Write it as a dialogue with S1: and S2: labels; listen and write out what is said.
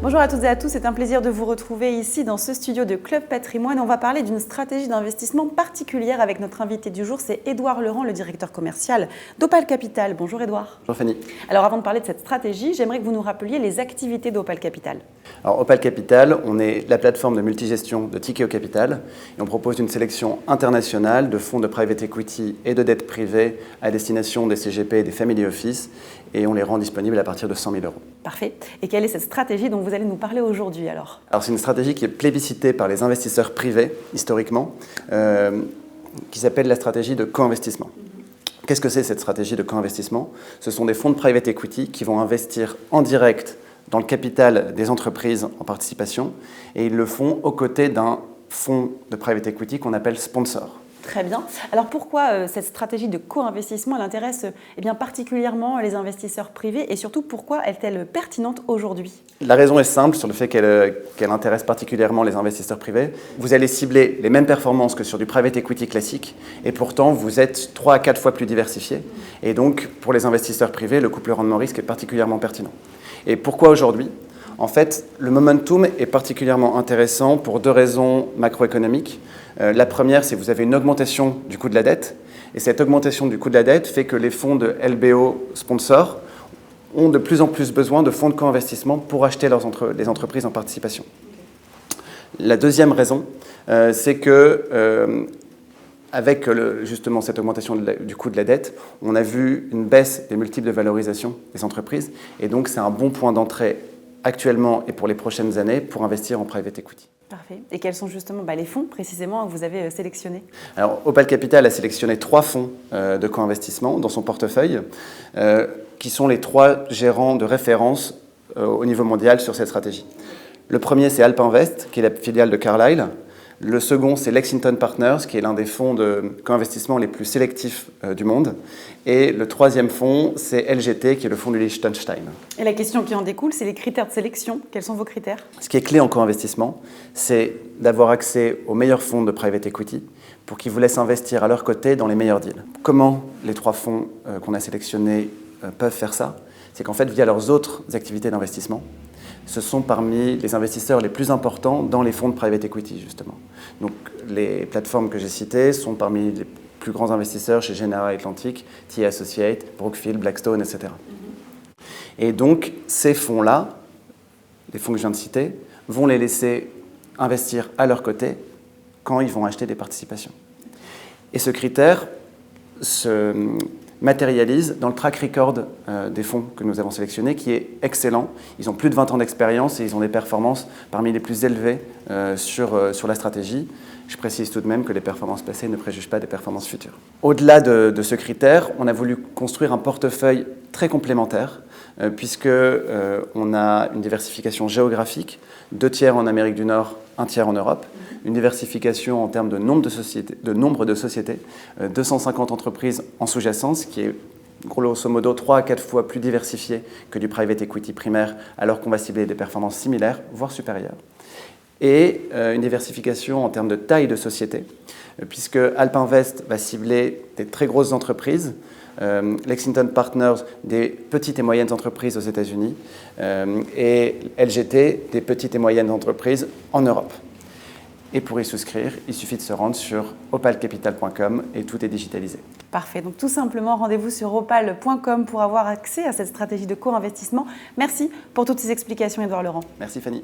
S1: Bonjour à toutes et à tous, c'est un plaisir de vous retrouver ici dans ce studio de Club Patrimoine. On va parler d'une stratégie d'investissement particulière avec notre invité du jour, c'est Édouard Leurent, le directeur commercial d'Opale Capital. Bonjour Édouard.
S2: Bonjour Fanny.
S1: Alors avant de parler de cette stratégie, j'aimerais que vous nous rappeliez les activités d'Opale Capital.
S2: Alors Opale Capital, on est la plateforme de multigestion de Tikeo Capital et on propose une sélection internationale de fonds de private equity et de dettes privées à destination des CGP et des family office et on les rend disponibles à partir de 100 000 euros.
S1: Parfait. Et quelle est cette stratégie dont vous allez nous parler aujourd'hui alors?
S2: Alors c'est une stratégie qui est plébiscitée par les investisseurs privés historiquement, qui s'appelle la stratégie de co-investissement. Qu'est-ce que c'est cette stratégie de co-investissement? Ce sont des fonds de private equity qui vont investir en direct dans le capital des entreprises en participation et ils le font aux côtés d'un fonds de private equity qu'on appelle sponsor.
S1: Très bien. Alors pourquoi cette stratégie de co-investissement elle intéresse particulièrement les investisseurs privés et surtout pourquoi est-elle pertinente aujourd'hui?
S2: La raison est simple sur le fait qu'elle intéresse particulièrement les investisseurs privés. Vous allez cibler les mêmes performances que sur du private equity classique et pourtant vous êtes 3 à 4 fois plus diversifié. Et donc pour les investisseurs privés, le couple rendement-risque est particulièrement pertinent. Et pourquoi aujourd'hui? En fait, le momentum est particulièrement intéressant pour 2 raisons macroéconomiques. La première, c'est que vous avez une augmentation du coût de la dette. Et cette augmentation du coût de la dette fait que les fonds de LBO sponsors ont de plus en plus besoin de fonds de co-investissement pour acheter les entreprises en participation. La deuxième raison, c'est que avec justement cette augmentation du coût de la dette, on a vu une baisse des multiples de valorisation des entreprises. Et donc, c'est un bon point d'entrée actuellement et pour les prochaines années pour investir en private equity.
S1: Parfait. Et quels sont justement les fonds précisément que vous avez sélectionnés?
S2: Alors, Opale Capital a sélectionné 3 fonds de co-investissement dans son portefeuille, qui sont les 3 gérants de référence au niveau mondial sur cette stratégie. Le premier, c'est AlpInvest, qui est la filiale de Carlyle. Le second, c'est Lexington Partners, qui est l'un des fonds de co-investissement les plus sélectifs du monde. Et le troisième fonds, c'est LGT, qui est le fonds du Liechtenstein.
S1: Et la question qui en découle, c'est les critères de sélection. Quels sont vos critères?
S2: Ce qui est clé en co-investissement, c'est d'avoir accès aux meilleurs fonds de private equity pour qu'ils vous laissent investir à leur côté dans les meilleurs deals. Comment les 3 fonds qu'on a sélectionnés peuvent faire ça? C'est qu'en fait, via leurs autres activités d'investissement, ce sont parmi les investisseurs les plus importants dans les fonds de private equity, justement. Donc, les plateformes que j'ai citées sont parmi les plus grands investisseurs chez General Atlantic, TA Associates, Brookfield, Blackstone, etc. Et donc, ces fonds-là, les fonds que je viens de citer, vont les laisser investir à leur côté quand ils vont acheter des participations. Et ce critère se matérialise dans le track record des fonds que nous avons sélectionnés, qui est excellent. Ils ont plus de 20 ans d'expérience et ils ont des performances parmi les plus élevées sur la stratégie. Je précise tout de même que les performances passées ne préjugent pas des performances futures. Au-delà de ce critère, on a voulu construire un portefeuille très complémentaire, puisqu'on a une diversification géographique, 2 tiers en Amérique du Nord, 1 tiers en Europe, une diversification en termes de nombre de sociétés, 250 entreprises en sous-jacence, qui est grosso modo 3 à 4 fois plus diversifiée que du private equity primaire, alors qu'on va cibler des performances similaires, voire supérieures. Et une diversification en termes de taille de société, puisque AlpInvest va cibler des très grosses entreprises, Lexington Partners des petites et moyennes entreprises aux États-Unis et LGT des petites et moyennes entreprises en Europe. Et pour y souscrire, il suffit de se rendre sur opalcapital.com et tout est digitalisé.
S1: Parfait. Donc tout simplement, rendez-vous sur opale.com pour avoir accès à cette stratégie de co-investissement. Merci pour toutes ces explications, Édouard Leurent.
S2: Merci Fanny.